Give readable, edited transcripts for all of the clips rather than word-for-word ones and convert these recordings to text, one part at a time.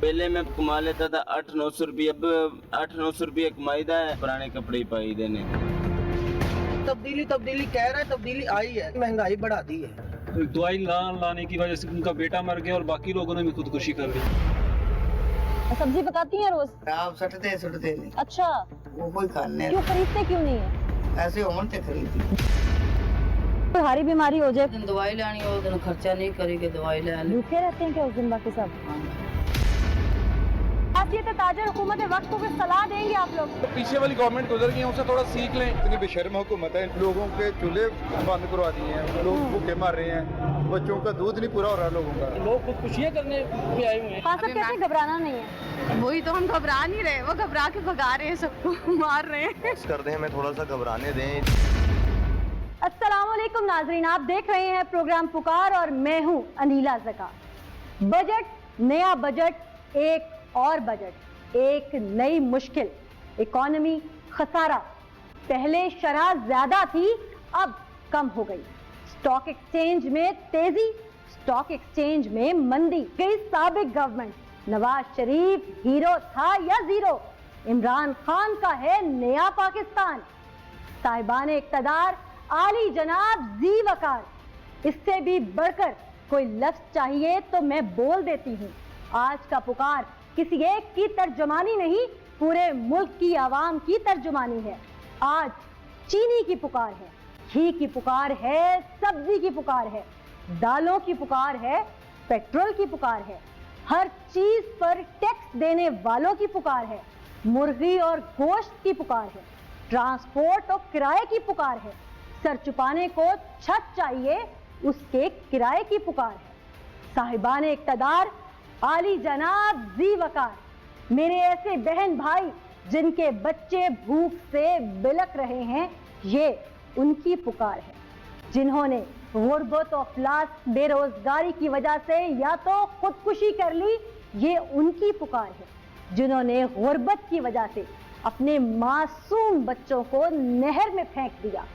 पहले मैं कमा लेता था 800-900 रुपये, अब 800-900 रुपये कमाईदा है, पुराने कपड़े पाई देने। तब्दीली कह रहा है, तब्दीली आई है, महंगाई बढ़ा दी है। दवाई लाने की वजह से उनका बेटा मर गया और बाकी लोगों ने भी खुदकुशी कर ली। सब्जी पकाती हैं रोज? आप सटते नहीं। अच्छा, वो कोई खाने क्यों खरीदते क्यों नहीं है? ऐसे होने ते खरीदी। कोई भारी बीमारी हो जाए, दवाई लानी हो दिन खर्चा नहीं करेगी, दवाई ले आनी। भूखे रहते हैं क्या उस दिन बाकी सब? ताजर हुकूमत वक्त को सलाह देंगे आप लोग? तो पीछे वाली गवर्नमेंट गुजर गई है, उनसे थोड़ा सीख लें। इतनी बेशर्म हुकूमत है, लोगों के चूल्हे बंद करवा दिए हैं, लोग भूखे मर रहे हैं, बच्चों का दूध नहीं पूरा हो रहा लोगों का। लोग खुदकुशियां करने भी आए हुए हैं। कहते हैं घबराना नहीं है। वही तो, हम घबरा नहीं रहे, वो घबरा के भगा रहे हैं, सबको मार रहे हैं। कर दें, हमें थोड़ा सा घबराने दें। अस्सलामुअलैकुम नाजरीन, आप देख रहे हैं प्रोग्राम पुकार और मैं हूं अनीला ज़का। बजट, नया बजट, एक और बजट, एक नई मुश्किल, इकोनॉमी खसारा। पहले शरह ज्यादा थी, अब कम हो गई। स्टॉक एक्सचेंज में तेजी, स्टॉक एक्सचेंज में मंदी। कई साबिक गवर्नमेंट, नवाज शरीफ हीरो था या जीरो? इमरान खान का है नया पाकिस्तान। साहिबान इक़्तिदार आली जनाब जी वकार। इससे भी बढ़कर कोई लफ्ज चाहिए तो मैं बोल देती हूँ। आज का पुकार किसी एक की तर्जुमानी नहीं, पूरे मुल्क की आवाम की तर्जुमानी है। आज चीनी की पुकार है, घी की पुकार है, सब्जी की पुकार है, दालों की पुकार है, पेट्रोल की पुकार है, हर चीज पर टैक्स देने वालों की पुकार है, मुर्गी और गोश्त की पुकार है, ट्रांसपोर्ट और किराए की पुकार है, सर छुपाने को छत चाहिए उसके किराए की पुकार है। साहिबान इक़्तिदार आली जनाब जी वकार, मेरे ऐसे बहन भाई जिनके बच्चे भूख से बिलख रहे हैं, ये उनकी पुकार है। जिन्होंने गुर्बत और अफलास, बेरोजगारी की वजह से या तो खुदकुशी कर ली, ये उनकी पुकार है। जिन्होंने गुर्बत की वजह से अपने मासूम बच्चों को नहर में फेंक दिया,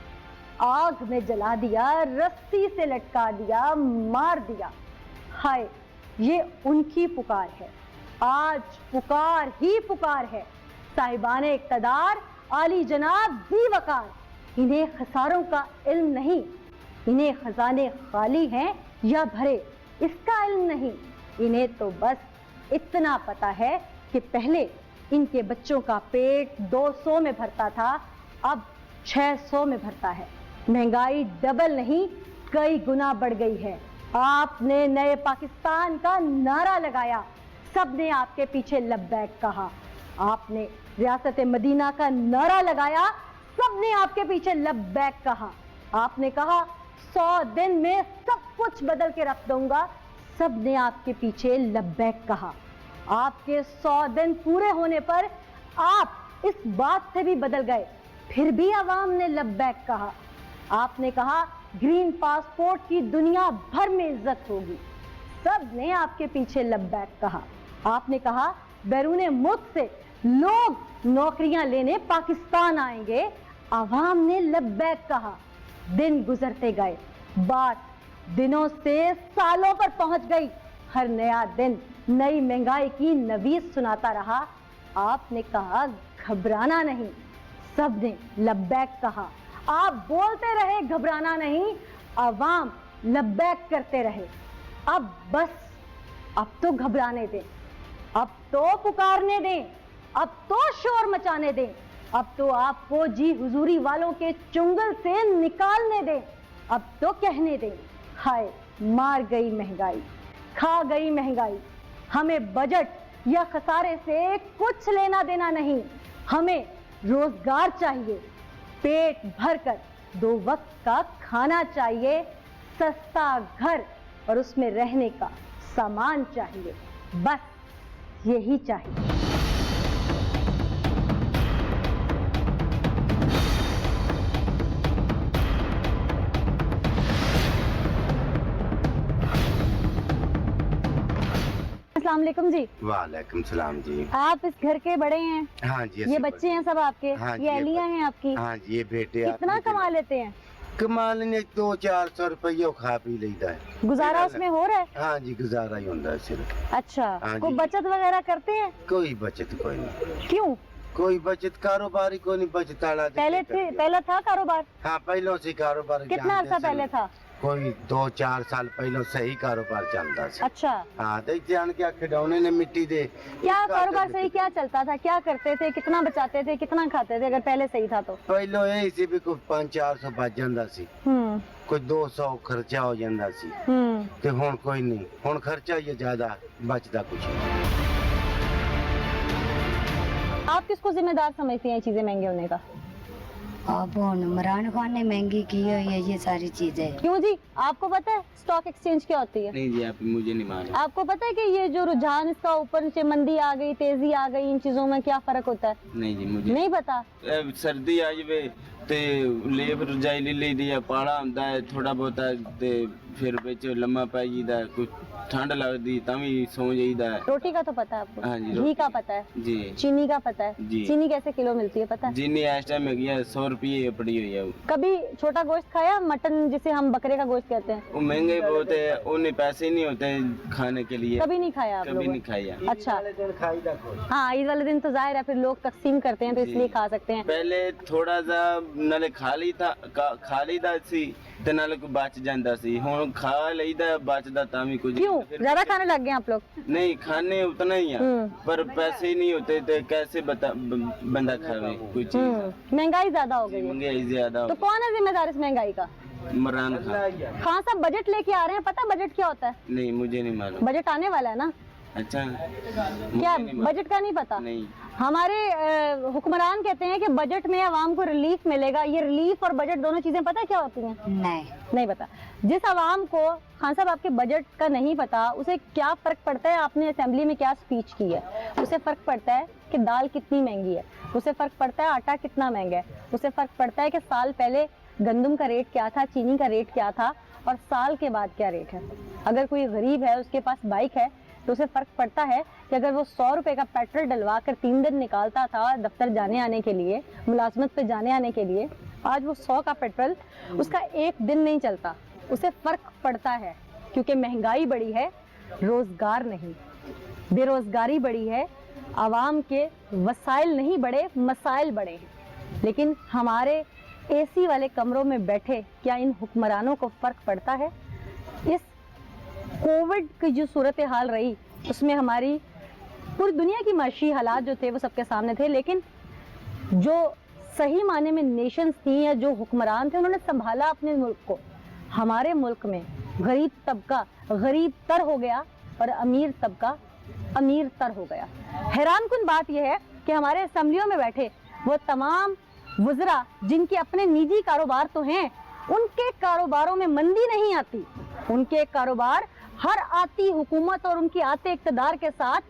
आग में जला दिया, रस्सी से लटका दिया, मार दिया, हाय, ये उनकी पुकार है। आज पुकार ही पुकार है। साहिबान इक़्तिदार आली जनाब जी वकार, इन्हें खसारों का इल्म नहीं, इन्हें खजाने खाली हैं या भरे इसका इल्म नहीं। इन्हें तो बस इतना पता है कि पहले इनके बच्चों का पेट 200 में भरता था, अब 600 में भरता है। महंगाई डबल नहीं कई गुना बढ़ गई है। आपने नए पाकिस्तान का नारा लगाया, सबने आपके पीछे लब्बैक कहा। आपने रियासत मदीना का नारा लगाया, सबने आपके पीछे लब्बैक कहा। आपने कहा 100 दिन में सब कुछ बदल के रख दूंगा, सबने आपके पीछे लब्बैक कहा। आपके 100 दिन पूरे होने पर आप इस बात से भी बदल गए, फिर भी आवाम ने लब्बैक कहा। आपने कहा ग्रीन पासपोर्ट की दुनिया भर में इज्जत होगी, सब ने आपके पीछे लब्बैक कहा। आपने कहा बैरूने मुल्क से लोग नौकरियां लेने पाकिस्तान आएंगे, आवाम ने लब्बैक कहा। दिन गुजरते गए, बात दिनों से सालों पर पहुंच गई। हर नया दिन नई महंगाई की नवीस सुनाता रहा। आपने कहा घबराना नहीं, सबने लब्बैक कहा। आप बोलते रहे घबराना नहीं, अवाम लब्बैक करते रहे। अब बस, अब तो घबराने दें, अब तो पुकारने दें, अब तो शोर मचाने दें, अब तो आपको जी हुजूरी वालों के चुंगल से निकालने दें, अब तो कहने दें हाय मार गई महंगाई, खा गई महंगाई। हमें बजट या खसारे से कुछ लेना देना नहीं, हमें रोजगार चाहिए, पेट भरकर 2 वक्त का खाना चाहिए, सस्ता घर और उसमें रहने का सामान चाहिए, बस यही चाहिए। अस्सलाम वालेकुम जी। वालेकुम सलाम जी। आप इस घर के बड़े हैं? हाँ जी। ये बच्चे हैं सब आपके? हाँ जी, ये अहलियां हैं आपकी? हाँ जी, ये बेटे। कितना कमा लेते हैं? कमाल ने 200-400 रुपये खा पी लेता है। गुजारा उसमें हो रहा है? हाँ जी, गुजारा ही होता है सिर्फ। अच्छा, हाँ कोई जी। बचत वगैरह करते हैं? कोई बचत कोई नहीं, क्यों? कोई बचत कारोबार ही कोई नहीं, बचत वाला तो पहले क्या थे, करेगा? पहला था कारोबार? हाँ, पहलों से कारोबार कितना जानते अर्सा थे। पहले था? कोई 2-4 साल पहलों सही कारोबार चलता सी। अच्छा, हाँ, तो जान के खिडौने ने मिट्टी दे क्या कारोबार सही क्या चलता था? क्या करते थे? कितना बचाते थे? कितना खाते थे? अगर पहले सही था तो? पहलों यही सी भी कोई 500-400 बच जाता सी, कोई 200 खर्चा हो जाता सी, ते हुण कोई नहीं, हुण खर्चा ही ज्यादा, बचता कुछ नहीं। आप किसको जिम्मेदार समझती हैं चीजें महंगे होने का? अब इमरान खान ने महंगी की है ये सारी चीजें। क्यों जी, आपको पता है स्टॉक एक्सचेंज क्या होती है? नहीं जी, आप मुझे नहीं मालूम। आपको पता है कि ये जो रुझान इसका ऊपर नीचे मंदी आ गई, तेजी आ गई, इन चीजों में क्या फर्क होता है? नहीं जी, मुझे नहीं पता। सर्दी आ जाए ते लेप रजाई ले ली दी पाला ਹੁੰਦਾ है थोड़ा बहुता ते फिर बिच लम्मा पै जाईदा, कुछ ठंड लगदी तां भी सौ जाईदा है। रोटी का तो पता है आपको? हाँ जी, घी का पता है? जी। चीनी का पता है? जी। चीनी कैसे किलो मिलती है पता है? जिन्नी इस टाइम है 100 रुपये पड़ी हुई है। कभी छोटा गोश्त खाया? मटन जिसे हम बकरे का गोश्त कहते हैं, वो महंगे बहुत है, उन्हें पैसे नहीं होते खाने के लिए। कभी नहीं खाया आप कभी लोगों नहीं ने? खाया। अच्छा, दिन खाई दा कोई। हाँ, ईद वाले दिन तो जाहिर है फिर लोग तकसीम करते हैं तो इसलिए खा सकते हैं। पहले थोड़ा सा नाले खा लीदा सी ते नाले को बच जांदा सी, हुण खा लईदा बचदा तां भी कुछ क्यों? फिर ज्यादा खाने लग गए आप लोग? नहीं, खाने उतना ही है पर पैसे ही नहीं होते तो कैसे बंदा खावे कोई चीज। महंगाई ज्यादा हो गई है महंगाई ज्यादा तो कौन है जिम्मेदार इस महंगाई का? इमरान खान। खान साहब बजट लेके आ रहे हैं, पता बजट क्या होता है? नहीं, मुझे नहीं मालूम। बजट आने वाला है ना? अच्छा, क्या मुझे नहीं बजट का नहीं पता? नहीं। हमारे हुक्मरान कहते हैं कि बजट में आवाम को रिलीफ मिलेगा। ये रिलीफ और बजट दोनों चीजें पता है क्या होती हैं? नहीं पता। जिस आवाम को खान साहब आपके बजट का नहीं पता, उसे क्या फर्क पड़ता है आपने असेंबली में क्या स्पीच की है? उसे फर्क पड़ता है कि दाल कितनी महंगी है, उसे फर्क पड़ता है आटा कितना महंगा है, उसे फर्क पड़ता है कि साल पहले गंदम का रेट क्या था, चीनी का रेट क्या था और साल के बाद क्या रेट है। अगर कोई गरीब है, उसके पास बाइक है, तो उसे फर्क पड़ता है कि अगर वो 100 रुपए का पेट्रोल डलवा कर 3 दिन निकालता था दफ्तर जाने आने के लिए, मुलाजमत पे जाने आने के लिए, आज वो 100 का पेट्रोल उसका एक दिन नहीं चलता। उसे फर्क पड़ता है क्योंकि महंगाई बढ़ी है, रोजगार नहीं, बेरोजगारी बढ़ी है, आवाम के वसाइल नहीं बढ़े, मसाइल बढ़े हैं। लेकिन हमारे एसी वाले कमरों में बैठे क्या इन हुक्मरानों को फर्क पड़ता है? इस कोविड की जो सूरत हाल रही उसमें हमारी पूरी दुनिया की माशी हालात जो थे वो सबके सामने थे, लेकिन जो सही माने में नेशंस थी या जो हुक्मरान थे उन्होंने संभाला अपने मुल्क को। हमारे मुल्क में गरीब तबका गरीब तर हो गया और अमीर तबका अमीर तर हो गया। हैरानकुन बात यह है कि हमारे असेंबलियों में बैठे वो तमाम वज़रा जिनके अपने निजी कारोबार तो हैं, उनके कारोबारों में मंदी नहीं आती। उनके कारोबार हर आती हुकूमत और उनकी आते इक़्तिदार के साथ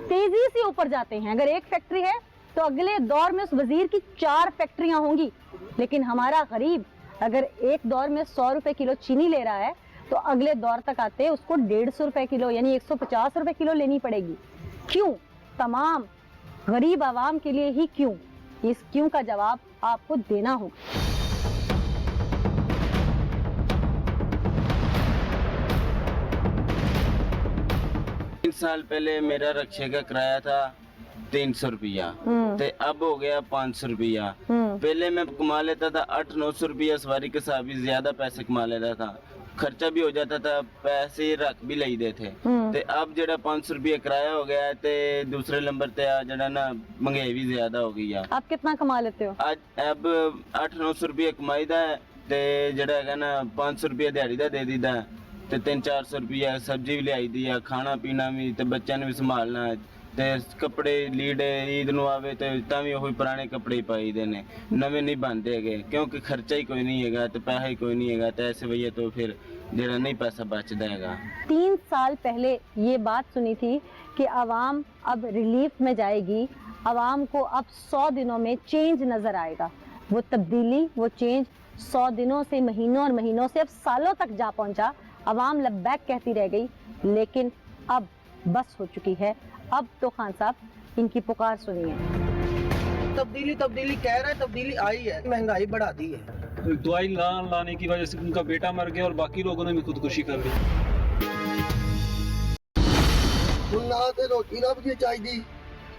तेजी से ऊपर जाते हैं। अगर एक फैक्ट्री है तो अगले दौर में उस वजीर की 4 फैक्ट्रियां होंगी। लेकिन हमारा गरीब अगर एक दौर में 100 रुपए किलो चीनी ले रहा है तो अगले दौर तक आते उसको 150 रुपए किलो यानी 150 रुपए किलो लेनी पड़ेगी। क्यों? तमाम गरीब आवाम के लिए ही क्यों? इस क्यों का जवाब आपको देना होगा। 3 साल पहले मेरा रिक्शे का किराया था 300 रुपया, ते अब हो गया 500 रुपया। पहले मैं कमा लेता था 800-900 रुपया सवारी के साथ भी ज्यादा पैसे कमा लेता था, खर्चा भी हो जाता था, पैसे रख भी लेते थे। ते अब जड़ा 500 रुपया किराया हो गया ते दूसरे नंबर ते जड़ा ना महंगाई भी ज्यादा हो गई है। आप कितना कमा लेते हो? आज अब 800-900 रुपया कमाईदा है ते जड़ा है ना 500 रुपया दिहाड़ी दा दे दीदा है ते 300-400 रुपया सब्जी भी लियाई दी है, खाना पीना भी ते बच्चों ने भी संभालना है ते कपड़े लीड़े ईद नूं आवे ते तां भी ओही पुराने कपड़े ही पाई दे ने, नवे नहीं बनते हैगे क्योंकि खर्चा ही कोई नहीं हैगा ते पैसा ही कोई नहीं हैगा ते ऐसे वजह तो फिर जरा नहीं पैसा बचता हैगा। 3 साल पहले ये बात सुनी थी कि आवाम अब रिलीफ में जाएगी, आवाम को अब 100 दिनों में चेंज नजर आएगा। वो तब्दीली, वो चेंज 100 दिनों से महीनों और महीनों से अब सालों तक जा पहुंचा। आवाम लब्बैक कहती रह गई, लेकिन अब बस हो चुकी है। अब तो खान साहब इनकी पुकार सुनिए। तब्दीली तब्दीली कह रहा है, तब्दीली आई है, महंगाई बढ़ा दी है। दवाई लाने की वजह से उनका बेटा मर गया और बाकी लोगों ने भी खुदकुशी कर ली। ना तो रोटी लभदी चाहिदी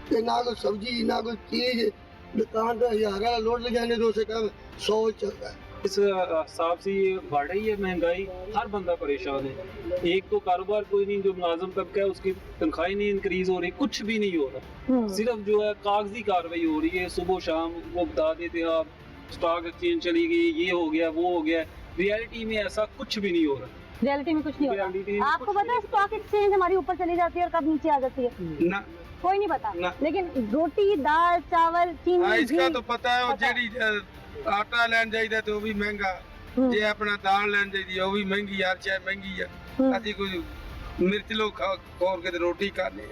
ते ना कोई सब्जी ना कोई चीज दुकान पे 1000 वाला लोड ले जाने दो से कम 100 चलता है। इस हिसाब से ये बढ़ रही है महंगाई, हर बंदा परेशान है। एक तो कारोबार कोई नहीं, जो मुलाजिम तबका है उसकी तनख्वाही नहीं इंक्रीज हो रही, कुछ भी नहीं हो रहा, सिर्फ जो है कागजी कार्रवाई हो रही है। सुबह शाम वो बता देते हैं आप स्टॉक एक्सचेंज चली गई, ये हो गया वो हो गया, रियलिटी में ऐसा कुछ भी नहीं हो रहा। रियलिटी में कुछ नहीं Reality में होता। आपको कुछ पता है स्टॉक एक्सचेंज हमारी ऊपर चली जाती है और कब नीचे आ जाती है? ना कोई नहीं पता। ना। लेकिन रोटी दाल चावल चीनी इसका घी तो पता है, वो पता है। जेडी आटा लैन जाइदा तो वो भी महंगा, जे अपना दाल लैन जाइदी है वो भी महंगी, यार चाहे महंगी है। अभी कोई मिर्च लोग खोर के रोटी खाने।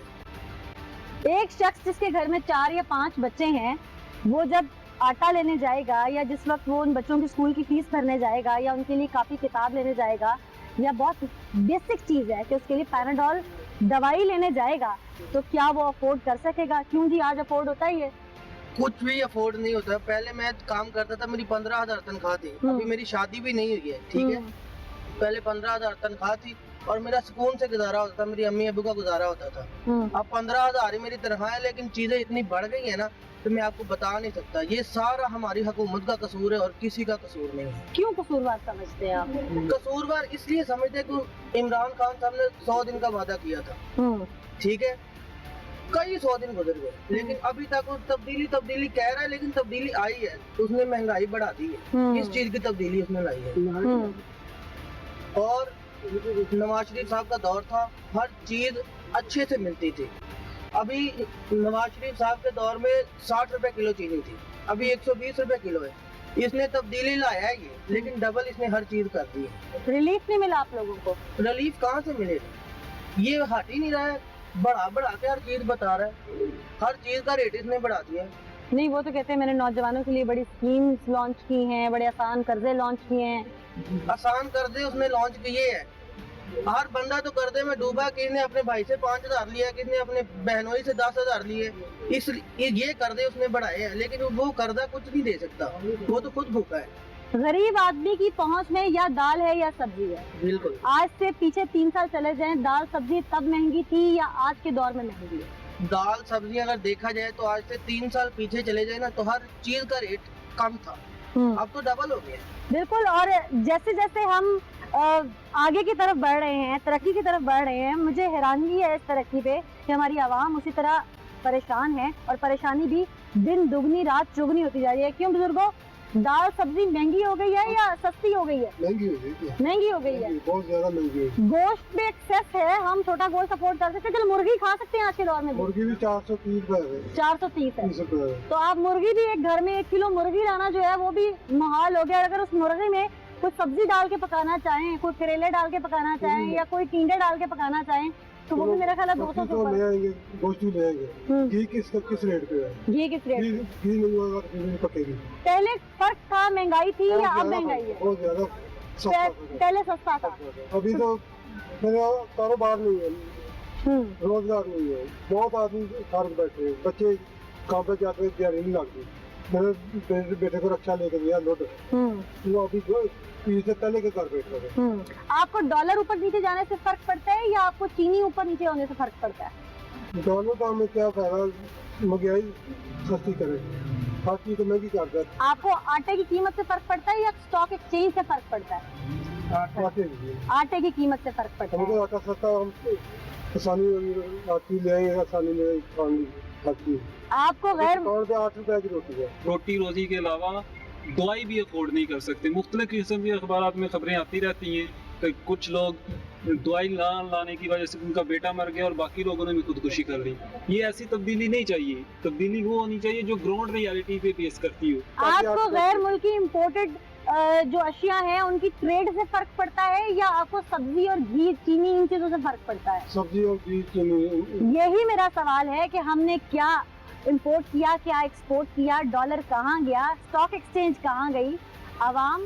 एक शख्स जिसके घर में 4 या 5 बच्चे हैं, वो जब आटा लेने जाएगा या जिस वक्त वो उन बच्चों की स्कूल की फीस भरने जाएगा या उनके लिए कापी किताब लेने जाएगा, या बहुत बेसिक चीज है कि उसके लिए पैराडॉल दवाई लेने जाएगा, तो क्या वो अफोर्ड कर सकेगा? क्यों जी, आज अफोर्ड होता ही है। कुछ भी अफोर्ड नहीं होता। पहले मैं काम करता था, मेरी 15,000 तनख्वाह थी। अभी मेरी शादी भी नहीं हुई है, ठीक है। पहले 15,000 तनख्वाह थी और मेरा सुकून से गुजारा होता था, मेरी अम्मी अबू का गुजारा होता था। अब 15,000 ही मेरी तनख्वाह है, लेकिन चीजें इतनी बढ़ गई है ना, तो मैं आपको बता नहीं सकता। ये सारा हमारी हुकूमत का कसूर है और किसी का कसूर नहीं है। क्यों कसूरवार समझते हैं आप? कसूरवार इसलिए समझते हैं कि इमरान खान साहब ने 100 दिन का वादा किया था, ठीक है। कई 100 दिन गुजर गए, लेकिन अभी तक वो तब्दीली कह रहा है, लेकिन तब्दीली आई है। उसने महंगाई बढ़ा दी है, किस चीज की तब्दीली उसने लाई है? और नवाज शरीफ साहब का दौर था, हर चीज अच्छे से मिलती थी। अभी नवाज शरीफ साहब के दौर में 60 रुपए किलो चीनी थी, अभी 120 रुपए किलो है। इसने तब्दीली लाया है ये, लेकिन डबल इसने हर चीज कर दी है। रिलीफ नहीं मिला आप लोगों को? रिलीफ कहाँ से मिलेगा? ये हट ही नहीं रहा है, बढ़ा के हर चीज बता रहा है, हर चीज का रेट इसने बढ़ा दिया है। नहीं, वो तो कहते हैं मैंने नौजवानों के लिए बड़ी स्कीम्स लॉन्च की हैं, बड़े आसान कर्जे लॉन्च किए हैं। आसान कर्जे उसने लॉन्च किए हैं। हर बंदा तो कर्जे में डूबा, किसने अपने भाई से 5,000 लिया, किसने अपने बहनोई से 10,000 लिए। ये कर्जे उसने बढ़ाए हैं, लेकिन वो कर्जा कुछ नहीं दे सकता, वो तो खुद भूखा है। गरीब आदमी की पहुंच में या दाल है या सब्जी है। बिल्कुल। आज से पीछे 3 साल चले जाएं, दाल सब्जी तब महंगी थी या आज के दौर में महंगी है? दाल सब्जी अगर देखा जाए तो आज से 3 साल पीछे चले जाए ना, तो हर चीज का रेट कम था, अब तो डबल हो गया। बिल्कुल। और जैसे जैसे हम आगे की तरफ बढ़ रहे हैं, तरक्की की तरफ बढ़ रहे हैं, मुझे हैरानगी है इस तरक्की पे कि हमारी आवाम उसी तरह परेशान है, और परेशानी भी दिन दुगनी रात चुगनी होती जा रही है। क्यों बुजुर्गों, दाल सब्जी महंगी हो गई है या सस्ती हो गई है? महंगी हो गई है, महंगी हो गई है, बहुत ज्यादा महंगी है। गोश्त में एक्सेस है, हम छोटा गोश्त अफोर्ड कर सकते हैं, चलो मुर्गी खा सकते हैं आज के दौर में। मुर्गी भी 430 रुपए है, 430 है, 30 रुपए है। तो आप मुर्गी भी एक घर में 1 किलो मुर्गी लाना जो है वो भी मुहाल हो गया। अगर उस मुर्गी में कुछ सब्जी डाल के पकाना चाहें, कोई करेले डाल के पकाना चाहें या कोई टिंडे डाल के पकाना चाहें, तो वो भी मेरा ख्याल है 200 तो ले आएंगे, गोश्त भी ले आएंगे। घी किस रेट पे है? घी किस रेट? घी नहीं होगा तो नहीं पकेगी। पहले फर्क था, महंगाई थी या अब महंगाई है? बहुत ज्यादा सस्ता था। पहले सस्ता था। अभी तो मेरा कारोबार नहीं है, रोजगार नहीं है, बहुत आदमी घर बैठे हैं, बच्चे काम पे जाते हैं, दिहाड़ी नहीं लगती। मेरे बेटे को रक्षा लेके गया लोड, वो अभी इससे पहले के घर बैठ रहे। आपको डॉलर ऊपर नीचे जाने से फर्क पड़ता है या आपको चीनी ऊपर नीचे होने से फर्क पड़ता है? डॉलर का हमें क्या फायदा, महंगाई सस्ती करे, हर चीज तो महंगी कर दे। आपको आटे की कीमत से फर्क पड़ता है या स्टॉक एक्सचेंज से फर्क पड़ता है? आटे की कीमत से फर्क पड़ता है। आटा सस्ता, हम आसानी आती ले आएंगे, आसानी में खानी आती। आपको गैर 8 रुपए की रोटी है। रोटी रोजी के अलावा दवाई भी अफोर्ड नहीं कर सकते। मुख्तलिफ किस्म की अखबारात में खबरें आती रहती हैं कि कुछ लोग दवाई लाने की वजह से उनका बेटा मर गया और बाकी लोगों ने भी खुदकुशी कर ली। ये ऐसी तब्दीली नहीं चाहिए। तब्दीली वो होनी चाहिए जो ग्राउंड रियलिटी पे पेश करती हो। आपको गैर मुल्की इम्पोर्टेड जो अशिया हैं उनकी ट्रेड से फर्क पड़ता है या आपको सब्जी और घी चीनी इन चीजों से फर्क पड़ता है? सब्जी और घी चीनी। यही मेरा सवाल है कि हमने क्या इंपोर्ट किया, क्या एक्सपोर्ट किया, डॉलर कहाँ गया, स्टॉक एक्सचेंज कहाँ गई? आवाम,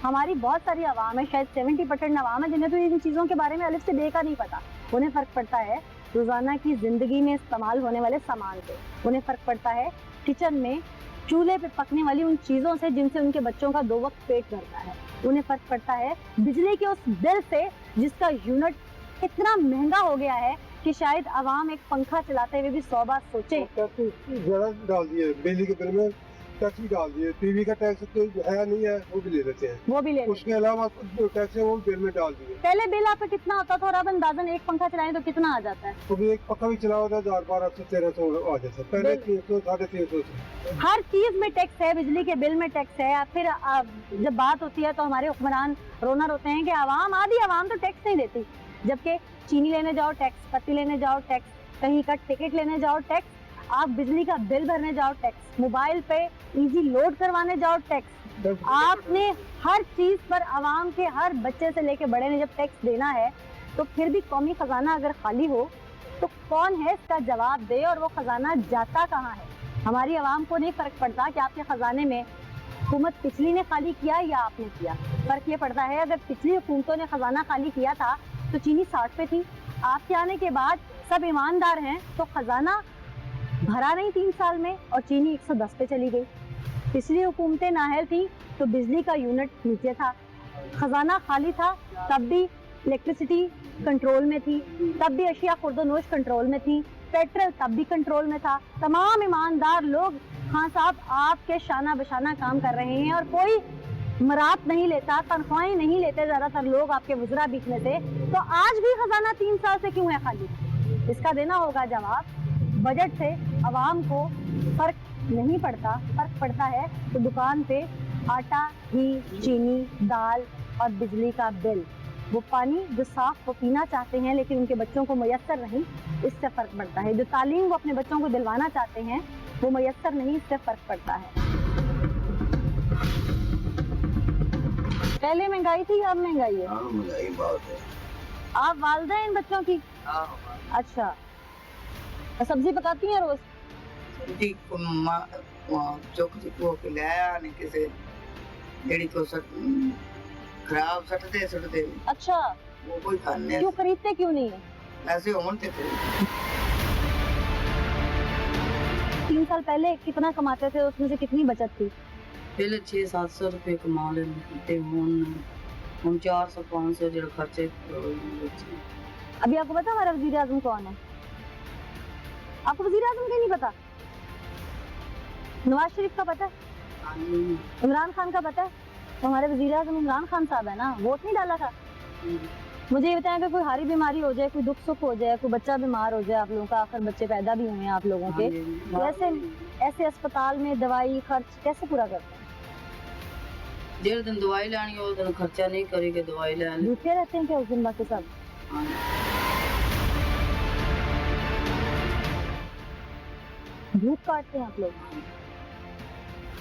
हमारी बहुत सारी आवाम है, शायद 70% आवाम है जिन्हें तो इन चीज़ों के बारे में अलिफ से बे का नहीं पता। उन्हें फ़र्क पड़ता है रोज़ाना की ज़िंदगी में इस्तेमाल होने वाले सामान से, उन्हें फ़र्क पड़ता है किचन में चूल्हे पे पकने वाली उन चीजों से जिनसे उनके बच्चों का 2 वक्त पेट भरता है। उन्हें फर्क पड़ता है बिजली के उस बिल से जिसका यूनिट इतना महंगा हो गया है कि शायद आवाम एक पंखा चलाते हुए भी 100 बार सोचे। टैक्स ज्यादा डाल दिए, बिजली के बिल में टैक्स भी डाल दिए, टीवी का टैक्स तो है नहीं है वो भी ले लेते हैं, वो भी ले लेते उसके अलावा जो टैक्स है वो बिल में डाल दिए। पहले बिल आपका कितना होता था और अब अंदाजन एक पंखा चलाएं तो कितना आ जाता है? तो भी एक पक्का भी चला होता है 1200 1300 आ जाता है, पहले 300 350 से। हर चीज में टैक्स है, बिजली के बिल में टैक्स है। फिर जब बात होती है तो हमारे हुक्मरान रोना रोते हैं कि आधी आवाम तो टैक्स नहीं देती, जबकि चीनी लेने जाओ टैक्स, पत्ती लेने जाओ टैक्स, कहीं का टिकट लेने जाओ टैक्स, आप बिजली का बिल भरने जाओ टैक्स, मोबाइल पे इजी लोड करवाने जाओ टैक्स। आपने हर चीज पर आवाम के हर बच्चे से लेके बड़े ने जब टैक्स देना है तो फिर भी कौमी खजाना अगर खाली हो तो कौन है इसका जवाब दे और वो खजाना जाता कहाँ है? हमारी आवाम को नहीं फर्क पड़ता कि आपके खजाने में हुकूमत पिछली ने खाली किया या आपने किया। फर्क ये पड़ता है अगर पिछली हुकूमतों ने खजाना खाली किया था तो चीनी 60 पे थी, आपके आने के बाद सब ईमानदार हैं तो खजाना भरा नहीं 3 साल में और चीनी 110 पे चली गई। पिछली हुकूमतें नाअहल थी तो बिजली का यूनिट नीचे था, खजाना खाली था, तब भी इलेक्ट्रिसिटी कंट्रोल में थी, तब भी अशिया खुर्दोनोश कंट्रोल में थी, पेट्रोल तब भी कंट्रोल में था। तमाम ईमानदार लोग खान साहब आपके शाना बशाना काम कर रहे हैं और कोई मरात नहीं लेता, तनख्वाहें नहीं लेते ज्यादातर लोग आपके वज़रा बीतने से, तो आज भी खजाना 3 साल से क्यों है खाली? इसका देना होगा जवाब। बजट से आवाम को फर्क नहीं पड़ता, फर्क पड़ता है तो दुकान पे आटा, घी, चीनी, दाल और बिजली का बिल। वो पानी जो साफ वो पीना चाहते हैं लेकिन उनके बच्चों को मयस्सर नहीं, इससे फर्क पड़ता है। जो तालीम वो अपने बच्चों को दिलवाना चाहते हैं वो मयस्सर नहीं, इससे फर्क पड़ता है। पहले महंगाई थी, अब महंगाई है? महंगाई बहुत है। आप वालिदा हैं इन बच्चों की? अच्छा, सब्जी पकाती हैं रोज? चौक को खिलाया नहीं किसे जेड़ी को खराब सटते अच्छा, वो कोई खाने क्यों खरीदते क्यों नहीं है? ऐसे होते थे। 3 साल पहले कितना कमाते थे, उसमें से कितनी बचत थी? पहले 600-700 रुपए कमा लेते, हम 400-500 जो खर्चे। अभी आपको पता हमारा वजीर आजम कौन है? आपको वजीर आजम का नहीं पता? नवाज शरीफ का पता है? इमरान खान का पता है? तो हमारे वजीर आजम इमरान खान साहब है ना, वोट नहीं डाला था। मुझे ये बताएं कि कोई हारी बीमारी हो जाए, कोई दुख सुख हो जाए, कोई बच्चा बीमार हो जाए, आप लोगों का आखिर बच्चे पैदा भी हुए हैं आप लोगों के, तो ऐसे अस्पताल में दवाई खर्च कैसे पूरा करते हैं? जिस दिन दवाई लानी हो उस दिन खर्चा नहीं करेंगे, दवाई ले ले। भूखे रहते हैं क्या उस दिन बाकी सब? भूख काटते हैं आप लोग?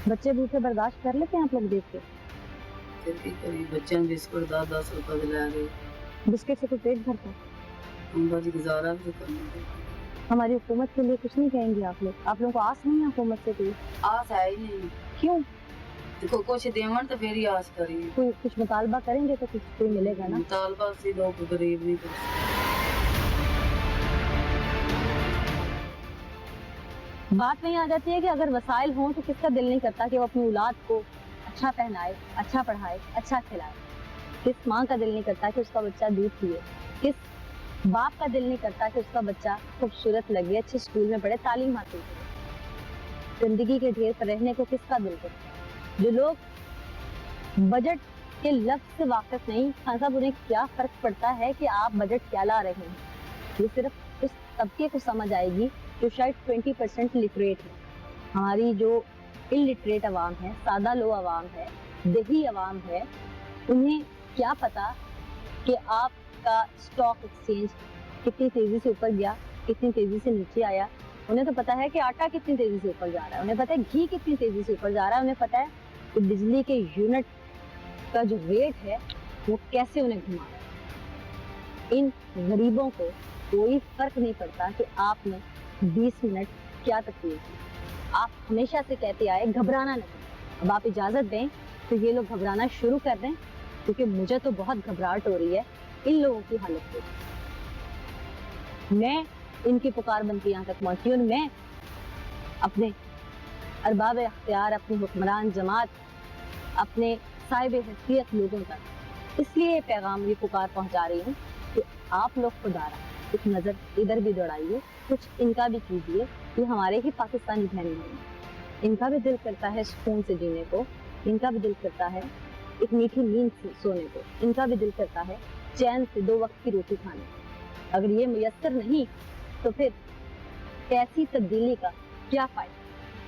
बच्चे भूखे बर्दाश्त कर लेते हैं आप लोग देख के? बच्चे बिस्कुट 10-10 रुपए दिला रहे, बिस्किट से तो पेट भरता है। हम बस गुजारा भी करना। हमारी हुकूमत के लिए कुछ नहीं कहेंगे आप लोग? आप लोगों को आस नहीं है हुकूमत से? कोई आस है ही नहीं। क्यों? देखो कुछ देवन तो फिर ही आस करिए। कोई कुछ मुतालबा करेंगे तो कुछ कोई मिलेगा ना? मुतालबा से लोग गरीब नहीं कर सकते। बात नहीं आ जाती है कि अगर वसाइल हों तो किसका दिल नहीं करता कि वो अपनी औलाद को अच्छा पहनाए, अच्छा पढ़ाए, अच्छा खिलाए? किस माँ का दिल नहीं करता कि उसका बच्चा दूध पिए? किस बाप का दिल नहीं करता कि उसका बच्चा खूबसूरत लगे, अच्छे स्कूल में पढ़े, तालीम हासिल करे? जिंदगी के ढेर पर रहने को किसका दिल करता? जो लोग बजट के लफ्ज से वाकिफ नहीं, खान साहब उन्हें क्या फर्क पड़ता है कि आप बजट क्या ला रहे हैं? ये सिर्फ उस तबके को समझ आएगी जो शायद 20% लिटरेट है। हमारी जो इलिटरेट आवाम है, सादा लो आवाम है, देही आवाम है, उन्हें क्या पता कि आपका स्टॉक एक्सचेंज कितनी तेजी से ऊपर गया, कितनी तेजी से नीचे आया। उन्हें तो पता है कि आटा कितनी तेजी से ऊपर जा रहा है, उन्हें पता है घी कितनी तेजी से ऊपर जा रहा है, उन्हें पता है कि बिजली के यूनिट का जो रेट है वो कैसे उन्हें घुमा रहा है। इन गरीबों को कोई फर्क नहीं पड़ता कि आपने 20 मिनट क्या तकलीफ है। आप हमेशा से कहते आए घबराना नहीं। अब आप इजाजत दें तो ये लोग घबराना शुरू कर दें, क्योंकि मुझे तो बहुत घबराहट हो रही है इन लोगों की हालत को। मैं इनकी पुकार बनती यहाँ तक पहुंची और मैं अपने अरबाब इख्तियार, अपनी हुक्मरान जमात, अपने साहिब हैसियत लोगों तक। इसलिए ये पैगाम, ये पुकार पहुंचा रही हूँ कि आप लोग खुदारा एक नज़र इधर भी दौड़ाइए, कुछ इनका भी कीजिए। ये हमारे ही पाकिस्तानी बहन हैं, इनका भी दिल करता है सुकून से जीने को, इनका भी दिल करता है एक मीठी नींद से सोने को, इनका भी दिल करता है चैन से 2 वक्त की रोटी खाने। अगर ये मुयस्सर नहीं तो फिर कैसी तब्दीली का क्या फायदा?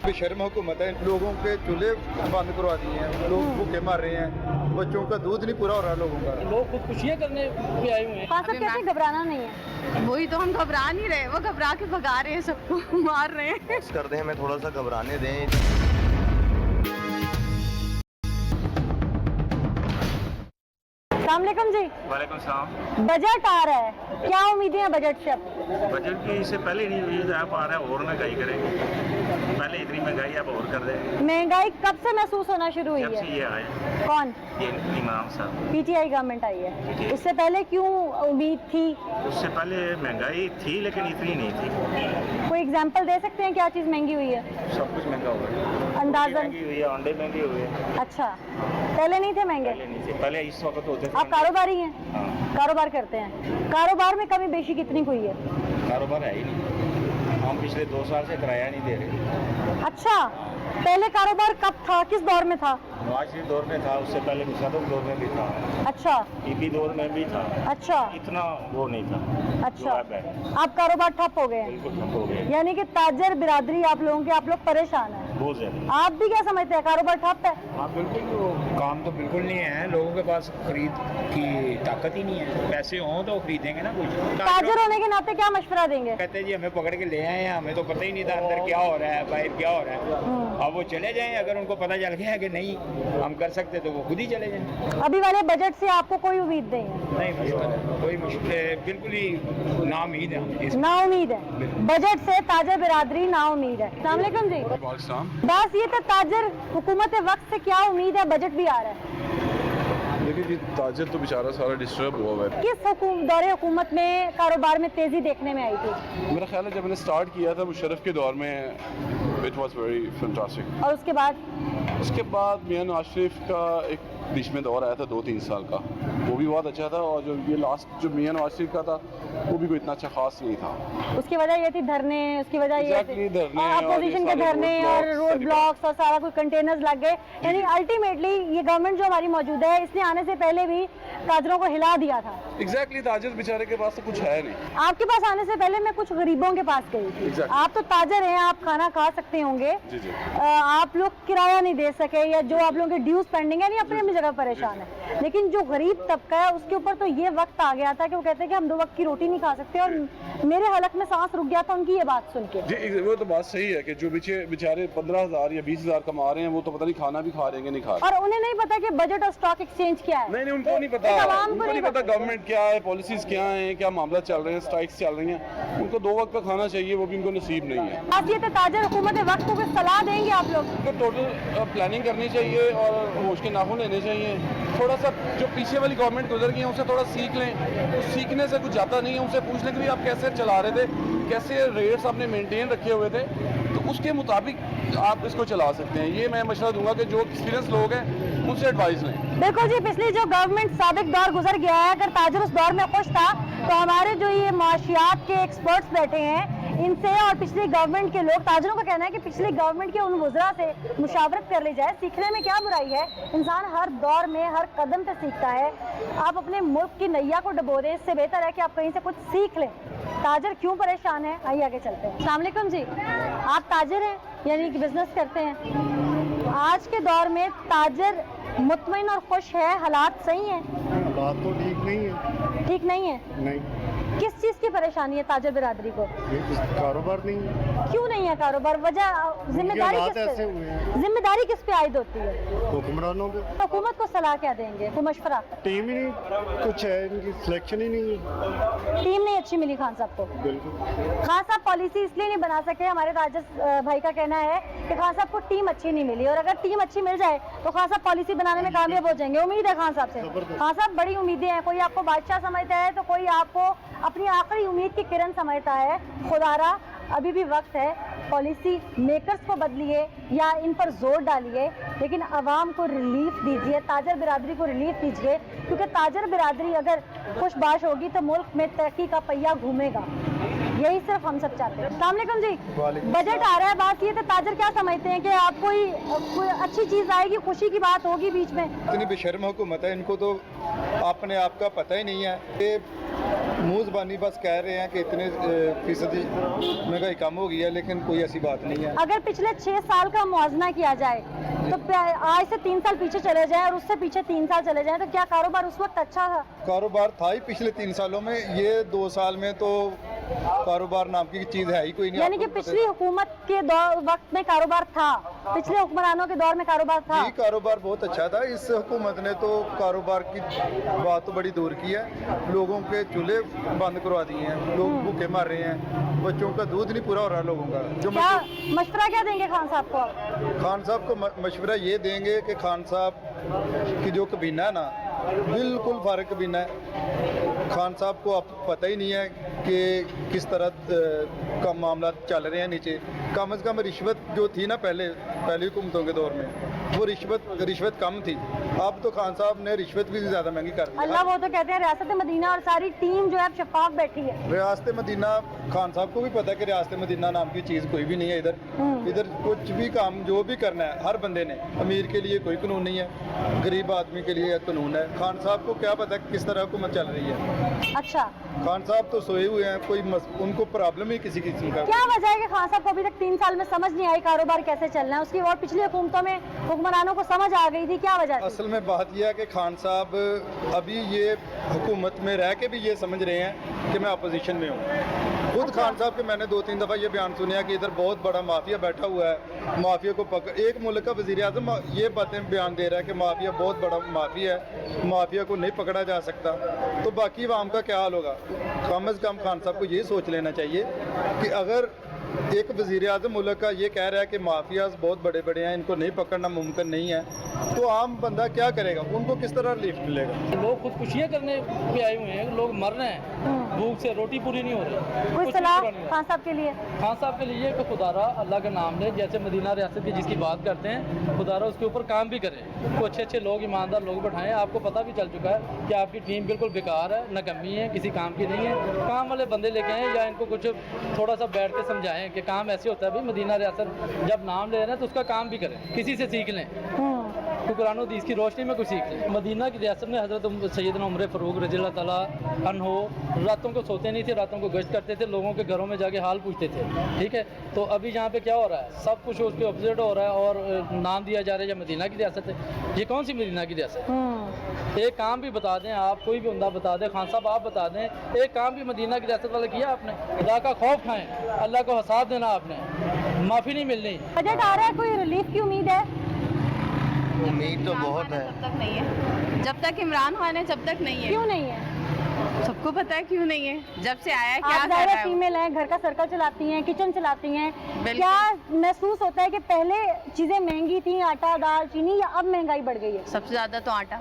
बेशर्म हुकूमत है, लोगों के चूल्हे बंद करवा दिए हैं, लोग भूखे मर रहे हैं, बच्चों का दूध नहीं पूरा हो रहा लोगों का। लोग खुदकुशियां करने भी आए हुए हैं। खास करके कैसे घबराना नहीं है, वही तो, हम घबरा नहीं रहे, वो घबरा के भगा रहे हैं, सबको मार रहे हैं। कर दें, हमें थोड़ा सा घबराने दें। अस्सलामुअलैकुम जी। वालेकुम सलाम। बजट आ रहा है, क्या उम्मीदें हैं बजट से? बजट की इससे पहले नहीं हुई है, आप आ रहा है और महंगाई करेंगे। पहले इतनी महंगाई आप और कर देंगे। महंगाई कब से महसूस होना शुरू हुई जब है? से ये आए, कौन? ये इमाम साहब, पीटीआई गवर्नमेंट आई है। PTI। उससे पहले क्यों उम्मीद थी? उससे पहले महंगाई थी लेकिन इतनी नहीं थी। कोई एग्जांपल दे सकते हैं क्या चीज़ महंगी हुई है? सब कुछ महंगा हुआ है, अंदाजन? महंगी हुई है, अंडे महंगे हुए हैं। अच्छा, पहले नहीं थे महंगे? पहले नहीं थे, पहले इस वक्त होते थे। आप कारोबारी हैं? हाँ, कारोबार करते हैं, कारोबार में कमी बेशी कितनी हुई है? कारोबार है ही नहीं, हम पिछले 2 साल से किराया नहीं दे रहे। अच्छा, पहले कारोबार कब था, किस दौर में था? नवाज शरीफ दौर में था, उससे पहले मुशर्रफ दौर में भी था, अच्छा ईपी दौर में भी था। अच्छा इतना वो नहीं था। अच्छा, जो अब है, आप कारोबार ठप हो गए हैं, बिल्कुल ठप हो गए, यानी कि ताजर बिरादरी आप लोगों के, आप लोग परेशान हैं। बहुत ज्यादा। आप भी क्या समझते हैं, कारोबार ठप है? हाँ बिल्कुल, तो काम तो बिल्कुल नहीं है, लोगों के पास खरीद की ताकत ही नहीं है। पैसे हों तो खरीदेंगे ना कुछ। ताजर होने के नाते क्या मशवरा देंगे? कहते हैं जी हमें पकड़ के ले आए हैं, हमें तो पता ही नहीं था अंदर क्या हो रहा है, बाहर क्या हो रहा है। अब वो चले जाएं, अगर उनको पता चल गया कि नहीं हम कर सकते तो वो खुद ही चले जाएं। अभी वाले बजट से आपको कोई उम्मीद नहीं है? नहीं, कोई मुश्किल, बिल्कुल ही नाउम्मीद है। ना उम्मीद है बजट से, ताजर बिरादरी ना उम्मीद है। अस्सलाम वालेकुम जी। बस ये तो ताजर हुकूमत वक्त से क्या उम्मीद है, बजट भी आ रहा है। देखिए जी, ताजर तो बेचारा सारा डिस्टर्ब हुआ है। किस दौरे हुकूमत में कारोबार में तेजी देखने में आई थी? मेरा ख्याल है जब मैंने स्टार्ट किया था मुशर्रफ के दौर में, इट वाज वेरी फैंटास्टिक। और उसके बाद मियां नवाज शरीफ का एक बीच में दौर आया था 2-3 साल का, वो भी बहुत अच्छा था। और जो ये लास्ट जो मियां नवाज शरीफ का था वो भी कोई इतना अच्छा खास नहीं था। उसकी वजह ये थी धरने, उसकी वजह ये थी अपोजिशन के धरने और रोड ब्लॉक्स और सारा कुछ कंटेनर्स लग गए। यानी अल्टीमेटली ये गवर्नमेंट जो हमारी मौजूद है, इसने आने से पहले भी ताजरों को हिला दिया था। एग्जैक्टली, ताजर बेचारे के पास तो कुछ है नहीं। आपके पास आने से पहले मैं कुछ गरीबों के पास गई थी। आप तो ताजर हैं, आप खाना खा सकते होंगे। आप लोग किराया नहीं दे सके, या जो आप लोगों के ड्यूज पेंडिंग है, नहीं अपनी अपनी जगह परेशान है। लेकिन जो गरीब तबका है उसके ऊपर तो ये वक्त आ गया था कि वो कहते हैं कि हम 2 वक्त की रोटी नहीं खा सकते। और मेरे हलक में सांस रुक गया था उनकी ये बात सुन के। जी, वो तो बात सही है कि जो बेचारे 15,000 या 20,000 कमा रहे हैं, वो तो पता नहीं खाना भी खा रहे हैं नहीं खा रहे। और उन्हें नहीं पता कि बजट और स्टॉक एक्सचेंज क्या है। नहीं, उनको नहीं पता, उनको नहीं पता गवर्नमेंट क्या है, पॉलिसीज क्या है, क्या मामला चल रहे हैं, स्ट्राइक्स चल रही हैं। उनको 2 वक्त का खाना चाहिए, वो भी उनको नसीब नहीं है। आप ये तो ताजर हुकूमत वक्त को कुछ सलाह देंगे आप लोग? उनको टोटल प्लानिंग करनी चाहिए और होश के नाखून लेने चाहिए। थोड़ा सा जो पीछे वाली गवर्नमेंट गुजर गई है उनसे थोड़ा सीख लें। तो सीखने से कुछ जाता नहीं है, उनसे पूछ लें कि आप कैसे चला रहे थे, कैसे रेट्स आपने मेंटेन रखे हुए थे, तो उसके मुताबिक आप इसको चला सकते हैं। ये मैं मशवरा दूंगा कि जो एक्सपीरियंस लोग हैं उनसे एडवाइस लें। बिल्कुल जी, पिछली जो गवर्नमेंट साबिक दौर गुजर गया है, अगर ताजर उस दौर में खुश था तो हमारे जो ये माशियात के एक्सपर्ट्स बैठे हैं इनसे और पिछली गवर्नमेंट के लोग, ताजरों का कहना है कि पिछली गवर्नमेंट के उन वज़रा से मुशावरत कर ली जाए। सीखने में क्या बुराई है, इंसान हर दौर में हर कदम पे सीखता है। आप अपने मुल्क की नैया को डुबो दें, इससे बेहतर है कि आप कहीं से कुछ सीख लें। ताजर क्यों परेशान है, आइए आगे चलते हैं। अस्सलाम वालेकुम जी। आप ताजर हैं, यानी कि बिजनेस करते हैं। आज के दौर में ताजर मुतमईन और खुश है, हालात सही हैं? हालात तो ठीक नहीं है। ठीक नहीं है? नहीं। किस चीज़ की परेशानी है ताजर बिरादरी को? कारोबार नहीं है। क्यों नहीं है कारोबार? वजह, जिम्मेदारी किस पे? जिम्मेदारी किस पे आयद होती है? हुक्मरानों पे। हुकूमत को सलाह क्या देंगे, कोई मशवरा? टीम ही नहीं, कुछ है, इनकी सिलेक्शन ही नहीं है। टीम नहीं अच्छी मिली खान साहब को। बिल्कुल। खान साहब पॉलिसी इसलिए नहीं बना सके, हमारे राजस भाई का कहना है कि खान साहब को टीम अच्छी नहीं मिली, और अगर टीम अच्छी मिल जाए तो खान साहब पॉलिसी बनाने में कामयाब हो जाएंगे। उम्मीद है खान साहब से। खान साहब बड़ी उम्मीदें हैं, कोई आपको बादशाह समझता है तो कोई आपको अपनी आखिरी उम्मीद की किरण समझता है। खुदारा अभी भी वक्त है, पॉलिसी मेकर्स को बदलिए या इन पर जोर डालिए, लेकिन आवाम को रिलीफ दीजिए, ताजर बिरादरी को रिलीफ दीजिए, क्योंकि ताजर बिरादरी अगर खुशबाश होगी तो मुल्क में तरक्की का पहिया घूमेगा। यही सिर्फ हम सब चाहते हैं। अस्सलाम वालेकुम जी, बजट आ रहा है, बात ये तो ताजर क्या समझते हैं कि आप कोई अच्छी चीज आएगी, खुशी की बात होगी बीच में? इतनी बेशर्म हुकूमत है, इनको तो अपने आप का पता ही नहीं है। ये मुँह ज़बानी बस कह रहे हैं कि इतने फीसदी महंगाई कम हो गई है, लेकिन कोई ऐसी बात नहीं है। अगर पिछले 6 साल का मुआवजा किया जाए तो आज से 3 साल पीछे चले जाए और उससे पीछे 3 साल चले जाए, तो क्या कारोबार उस वक्त अच्छा था? कारोबार था ही पिछले 3 सालों में, ये 2 साल में तो कारोबार नाम की चीज है ही कोई नहीं। यानी कि पिछली हुकूमत के वक्त में कारोबार था, पिछले हुक्मरानों के दौर में कारोबार था। जी, कारोबार बहुत अच्छा था। इस हुकूमत ने तो कारोबार की बात तो बड़ी दूर की है। लोगों के चूल्हे बंद करवा दिए हैं, लोग भूखे मर रहे हैं, बच्चों का दूध नहीं पूरा हो रहा लोगों का। जो क्या मशवरा क्या देंगे खान साहब को? खान साहब को मशवरा ये देंगे कि खान साहब की जो कबीना है ना, बिल्कुल फारग कबीना है। खान साहब को अब पता ही नहीं है कि किस तरह का मामला चल रहे हैं नीचे। कम से कम रिश्वत जो थी ना पहले हुकूमतों के दौर में, वो रिश्वत कम थी। अब तो खान साहब ने रिश्वत भी ज़्यादा महंगी कर दी। अल्लाह, वो तो कहते हैं रियासत मदीना और सारी टीम जो है शफाफ बैठी है। रियासत मदीना, खान साहब को भी पता है कि रियासत मदीना नाम की चीज़ कोई भी नहीं है इधर। इधर कुछ भी काम जो भी करना है हर बंदे ने, अमीर के लिए कोई कानून नहीं है, गरीब आदमी के लिए कानून है। खान साहब को क्या पता किस तरह हुकूमत चल रही है। अच्छा, खान साहब तो सोए हुए हैं, उनको प्रॉब्लम ही किसी किस्म का। क्या वजह है कि खान साहब को अभी तक 3 साल में समझ नहीं आई कारोबार कैसे चलना है उसकी, और पिछली हुकूमतों में हुक्मरानों को समझ आ गई थी? क्या वजह थी? असल में बात यह है कि खान साहब अभी ये हुकूमत में रह के भी ये समझ रहे हैं कि मैं अपोजिशन में हूँ। खुद खान साहब के मैंने 2-3 दफ़ा ये बयान सुना कि इधर बहुत बड़ा माफिया बैठा हुआ है, माफिया को पकड़। एक मुल्क का वज़ीर-ए-आज़म ये बातें बयान दे रहा है कि माफिया बहुत बड़ा माफिया है, माफिया को नहीं पकड़ा जा सकता, तो बाकी आवाम का क्या हाल होगा? कम अज़ कम खान साहब को ये सोच लेना चाहिए कि अगर एक वज़ीर-ए-आज़म मुल्क का ये कह रहा है कि माफियाज बहुत बड़े बड़े हैं, इनको नहीं पकड़ना मुमकिन नहीं है, तो आम बंदा क्या करेगा? उनको किस तरह रिलीफ मिलेगा? लोग खुदकुशियाँ करने पे आए हुए हैं, लोग मर रहे हैं भूख से, रोटी पूरी नहीं हो रही। कोई सलाह खान साहब के लिए? खान साहब के लिए कि खुदारा अल्लाह का नाम ले, जैसे मदीना रियासत की जिसकी बात करते हैं, खुदारा उसके ऊपर काम भी करें, तो अच्छे लोग, ईमानदार लोग बैठाएं। आपको पता भी चल चुका है कि आपकी टीम बिल्कुल बेकार है, नकम्मी है, किसी काम की नहीं है। काम वाले बंदे लेके आएँ या इनको कुछ थोड़ा सा बैठ के समझाएं कि काम ऐसे होता है। भाई मदीना रियासत जब नाम ले रहे हैं तो उसका काम भी करें, किसी से सीख लें, तो कुरान और हदीस की रोशनी में कुछ सीख लें। मदीना की रियासत में हज़रत सैयदना उमर फ़ारूक रज़ियल्लाहु ताला अन्हो रातों को सोते नहीं थे, रातों को गश्त करते थे, लोगों के घरों में जाके हाल पूछते थे। ठीक है, तो अभी यहाँ पे क्या हो रहा है? सब कुछ उसके ऑपोजिट हो रहा है और नाम दिया जा रहा है ये मदीना की रियासत है। ये कौन सी मदीना की रियासत? एक काम भी बता दें आप, कोई भी बंदा बता दें, खान साहब आप बता दें, एक काम भी मदीना की रियासत वाला किया आपने? खुदा का खौफ खाएं, अल्लाह को हिसाब देना आपने, माफ़ी नहीं मिलनी। बजट आ रहा है, कोई रिलीफ की उम्मीद है? उम्मीद तो बहुत है। जब तक नहीं है, जब तक इमरान खान है जब तक नहीं है। क्यों नहीं है? सबको पता है क्यों नहीं है। जब से आया है क्या आप कर रहा है? फीमेल हैं, घर का सर्कल चलाती हैं, किचन चलाती हैं, क्या महसूस होता है कि पहले चीजें महंगी थी, आटा दाल चीनी, या अब महंगाई बढ़ गई है? सबसे ज्यादा तो आटा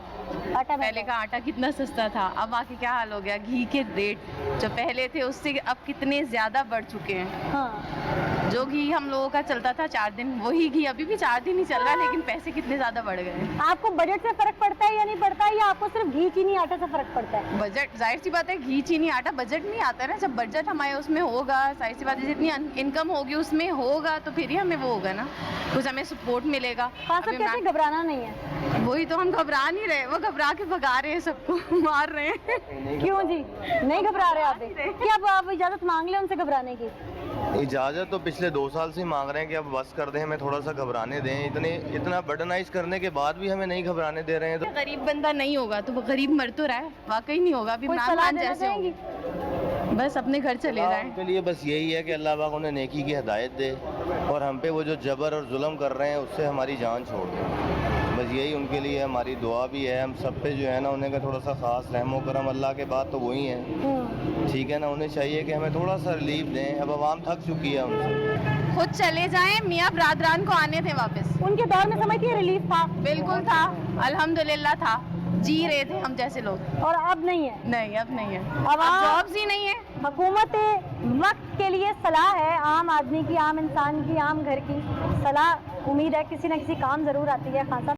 पहले का आटा कितना सस्ता था, अब आके क्या हाल हो गया? घी के रेट जो पहले थे उससे अब कितने ज्यादा बढ़ चुके हैं। हाँ। जो घी हम लोगों का चलता था 4 दिन, वही घी अभी भी 4 दिन ही चल रहा है, लेकिन पैसे कितने ज्यादा बढ़ गए। आपको बजट से फर्क पड़ता है या नहीं पड़ता है, या आपको सिर्फ घी चीनी आटा से फर्क पड़ता है? बजट, जाहिर सी बात है घी चीनी आटा बजट नहीं आता ना। जब बजट हमारे उसमें होगा, जाहिर सी बात है जितनी इनकम होगी उसमें होगा तो फिर ही हमें वो होगा ना, कुछ हमें सपोर्ट मिलेगा। खान साहब कहते हैं घबराना नहीं है। वही तो हम घबरा नहीं रहे, वो घबरा के भगा रहे हैं, सबको मार रहे हैं। क्यों जी नहीं घबरा रहे आप? क्या आप इजाजत मांग लें उनसे घबराने की? इजाज़त तो पिछले 2 साल से मांग रहे हैं कि अब बस कर दें, हमें थोड़ा सा घबराने दें। इतना बर्डनाइज करने के बाद भी हमें नहीं घबराने दे रहे हैं। तो गरीब बंदा नहीं होगा तो वो गरीब मर तो रहा है, वाकई नहीं होगा। अभी इमरान खान जैसे होंगे, बस अपने घर चले जाएं। उनके लिए बस यही है कि अल्लाह पाक उन्हें नेकी की हिदायत दे और हम पे वो जो जबर और जुल्म कर रहे हैं उससे हमारी जान छोड़ दें। बस यही उनके लिए हमारी दुआ भी है। हम सब पे जो है ना उन्हें का थोड़ा सा ख़ास रहमो करम अल्लाह के बाद तो वही है, ठीक है ना। उन्हें चाहिए कि हमें थोड़ा सा रिलीफ दें। अब आवाम थक चुकी है उनसे। खुद चले जाएं, मियाँ बरादरान को आने थे वापस। उनके दौर में समझती रिलीफ था? बिल्कुल था, अल्हम्दुलिल्लाह था, जी रहे थे हम जैसे लोग। और अब नहीं है? नहीं, अब नहीं है। अब जॉब्स ही नहीं है, हुकूमत वक्त के लिए सलाह है, आम आदमी की, आम इंसान की, आम घर की सलाह उम्मीद है किसी न किसी काम ज़रूर आती है। खान साहब